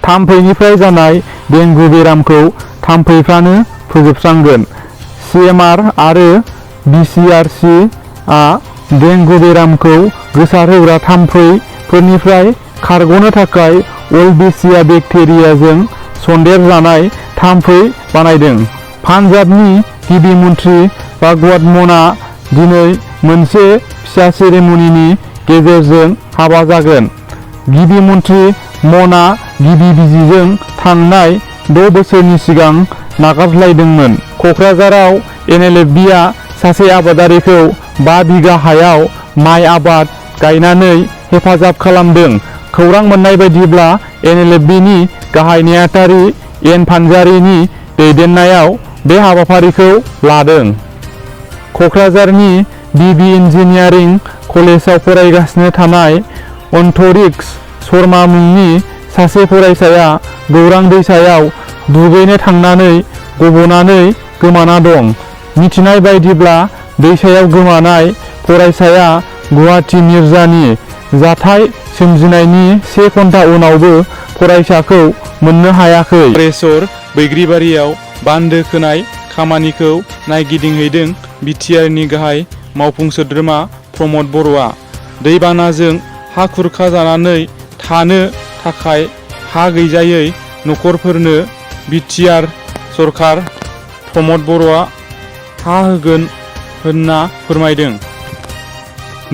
थाम्फैनिफ्राय जानाय डेंगु बेरामखौ थाम्फैफ्रानो फोजोबस्रांगोन। CMR आरो BCRC आ डेंगु बेरामखौ गोसारहोग्रा थाम्फैफोरनिफ्राय खारग'नो थाखाय अल्बिसिया बेक्टेरियाजों सन्देरजानाय थाम्फै बानायदों। पान्जाबनि गिबि मन्थ्रि भागवत मानआ दिनै मोनसे फिसा सेरेमनिनि गेजेरजों हाबा जागोन। गिबि मन्थ्रि मानआ गिबि बिजिजों थांनाय 6 बोसोरनि सिगां नागारलायदोंमोन। क'क्राझाराव NLFB-आ सासे आबादारिखौ 5 बिगा हायाव माइ आबाद गायनानै हेफाजाब खालामदों। खौरां मोननाय बायदिब्ला NLFB-नि गाहाय नेहाथारि एन पानजारीनि दैदेननायाव बे हाबाफारिखौ लादों। क'क्राझारनि BB इन्जिनियारिं कलेजाव फरायगासिनो थानाय अन्तरिक्ष शर्मा मुंनि सासे फरायसाया गौरां दैसायाव दुगैनो थांनानै गबनानै गोमाना दं। मिथिनाय बायदिब्ला दैसायाव गोमानाय फरायसाया गुवाहाटी मिर्जानि जाथाय सोमजिनायनि 1 घन्टा उनावबो फरायसाखौ मोननो हायाखै। प्रेसर बैग्रिबारियाव बान्दो खोनाय खामानिखौ नायगिदिंहैदों BTR-नि गाहाय मावफुं सोद्रोमा प्रमद बर'आ। दैबानाजों हा खुरखा जानानै थानो थाखाय हा गैजायै नखरफोरनो BTR सरकार प्रमद बर'आ हा होगोन होनना फोरमायदों।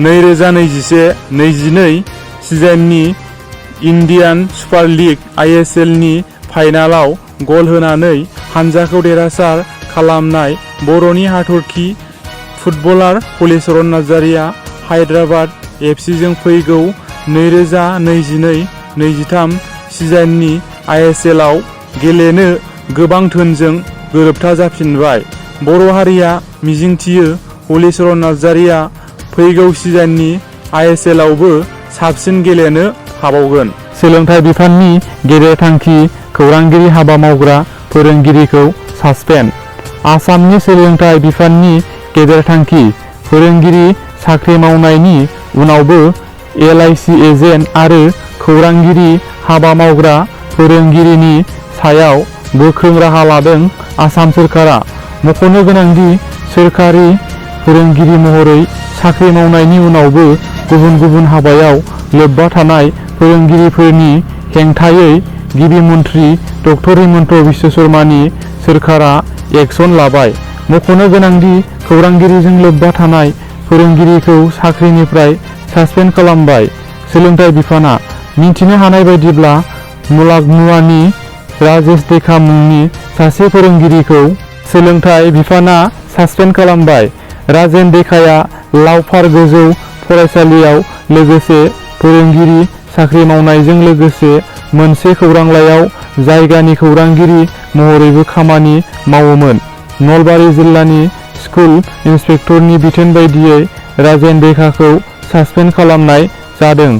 2021-22 सिजननि इन्डियान सुपार लिग ISL-नि फाइनालाव गल होनानै हानजाखौ देरहासार खालामनाय बर'नि हाथरखि फुटबलार हलिचरन नार्जारिया हायद्राबाद FC-जों फैगौ 2022-23 सिजननि ISL-आव गेलेनो गोबां धोनजों गोरोबथा जाफिनबाय। बर' हारिया मिजिंथियो हलिचरन नार्जारिया फैगौ सिजननि ISL-आवबो साबसिन गेलेनो हाबावगोन। सोलोंथाइ बिफाननि गेदेर थांखि खौरांगिरि हाबा मावग्रा फोरोंगिरिखौ सासपेन्ड। आसामनि सोलोंथाइ बिफाननि गेदेर थांखि फोरोंगिरि साख्रि मावनायनि उनावबो LIC एजेन्ट आरो खौरांगिरि हाबा मावग्रा फोरोंगिरिनि सायाव गोख्रों राहा लादों आसाम सोरखारा। मख'नो गोनांदि सोरखारि फोरोंगिरि महरै साख्रि मावनायनि उनावबो गुबुन गुबुन हाबायाव लोब्बा थानाय फोरोंगिरिफोरनि हेंथायै गिबि मन्थ्रि डक्टर हिमन्त बिश्व शर्मानि सोरखारा एक्सन लाबाय। मख'नो गोनांदि खौरांगिरिजों लोब्बा थानाय फोरोंगिरिखौ साख्रिनिफ्राय सासपेन्ड खालामबाय। सोलोंथाइ बिफाना मिथिनो हानाय बायदिब्ला मुलागमुवानि राजेश देखा मुंनि सासे फोरोंगिरिखौ सोलोंथाइ बिफाना सासपेन्ड खालामबाय। राजेन देखाया लावफार गोजौ फरायसालियाव लोगोसे फोरोंगिरि साख्रि मावनायजों लोगोसे मोनसे खौरांलाइयाव जायगानि खौरांगिरि महरैबो खामानि मावोमोन। नलबारि जिल्लानि स्कुल इन्सपेक्टरनि बिथोन बायदियै राजेन देखाखौ सासपेन्ड खालामनाय जादों।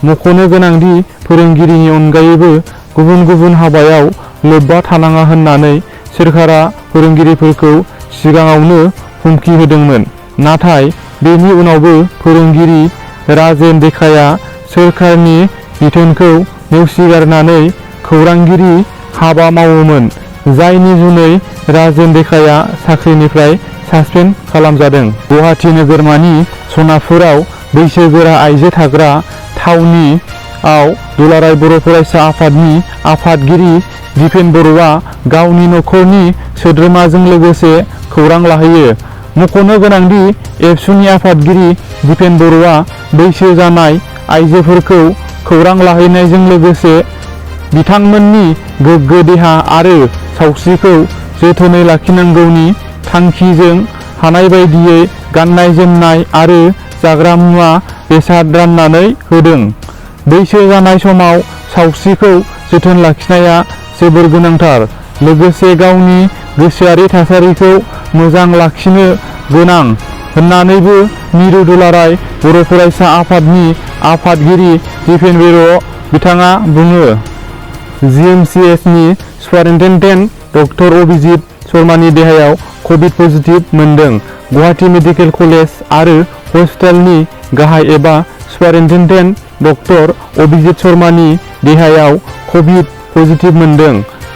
मख'नो गोनांदि फोरोंगिरिनि अनगायैबो गुबुन गुबुन हाबायाव लोब्बा थानाङा होननानै सोरखारा फोरोंगिरिफोरखौ सिगाङावनो हुमखि होदोंमोन। नाथाय बेनि उनावबो फोरोंगिरि राजेन देखाया सोरखारनि बिथोनखौ नेवसिगारनानै खौरांगिरि हाबा मावोमोन, जायनि जुनै राजेन देखाया साख्रिनिफ्राय सासपेन्ड खालामजादों। गुवाहाटी नोगोरमानि सनापुराव बैसोगोरा आइजो थाग्रा थावनिआव दुलाराय बर' फरायसा आफादनि आफादगिरि दिपेन बर'आ गावनि नखरनि सोद्रोमाजों लोगोसे खौरां लाहैयो। मख'नो गोनांदि एबसुनि आफादगिरि दिपेन बर'आ बैसो जानाय आइजोफोरखौ खौरां लाहैनायजों लोगोसे बिथांमोननि गोग्गो देहा आरो सावस्रिखौ जोथोनै लाखिनांगौनि थांखिजों हानाय बायदियै गाननाय जोमनाय आरो जाग्रा मुवा बेसाद राननानै होदों। बैसो जानाय समाव सावस्रिखौ जोथोन लाखिनाया जोबोर गोनांथार, लोगोसे गावनि गोसोआरि थासारिखौ मोजां लाखिनो गोनां होननानैबो मिरु दुलाराय बर' फरायसा आफादनि आफादगिरि दिपेन बर' बिथाङा बुङो। GMCH-नि सुपारिनटेन्डेन्ट डक्टर अभिजित शर्मानि देहायाव कभिड पजिटिभ मोनदों। गुवाहाटी मेडिकेल कलेज आरो हस्पिटालनि गाहाय एबा सुपारिनटेन्डेन्ट डक्टर अभिजित शर्मानि देहायाव कभिड पजिटिभ मोनदों।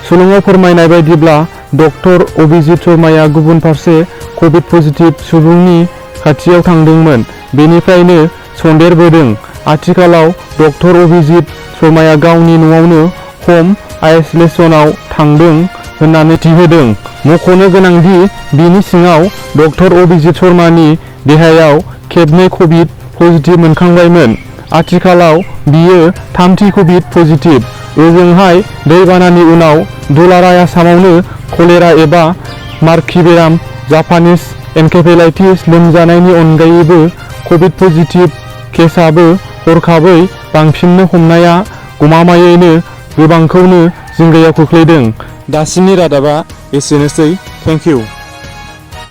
सुलुङाव फोरमायनाय बायदिब्ला डक्टर अभिजित शर्माया गुबुन फारसे कभिड पजिटिभ सुबुंनि खाथियाव थांदोंमोन। बेनिफ्रायनो सन्देरबोदों। आथिखालाव डक्टर अभिजित शर्माया गावनि न'आवनो हम आइसोलेसनाव थांदों होननानै दिन्थिहोदों। मख'नो गोनांदि बिनि सिङाव डक्टर अभिजित शर्मानि देहायाव खेबनै कभिड पजिटिभ मोनखांबायमोन। आथिखालाव बियो थामथि कभिड पजिटिभ। ओजोंहाय दैबानानि उनाव दुलाराय आसामावनो कलेरा एबा मारखि बेराम, जापानिज एनकेफेलाइटिस लोमजानायनि अनगायैबो कभिड पजिटिभ केसआबो हरखाबै बांफिननो हमनाया गमामायैनो गोबांखौनो जिंगायाव खोख्लैदों। दासिमनि रादाबा एसेनोसै। Thank you.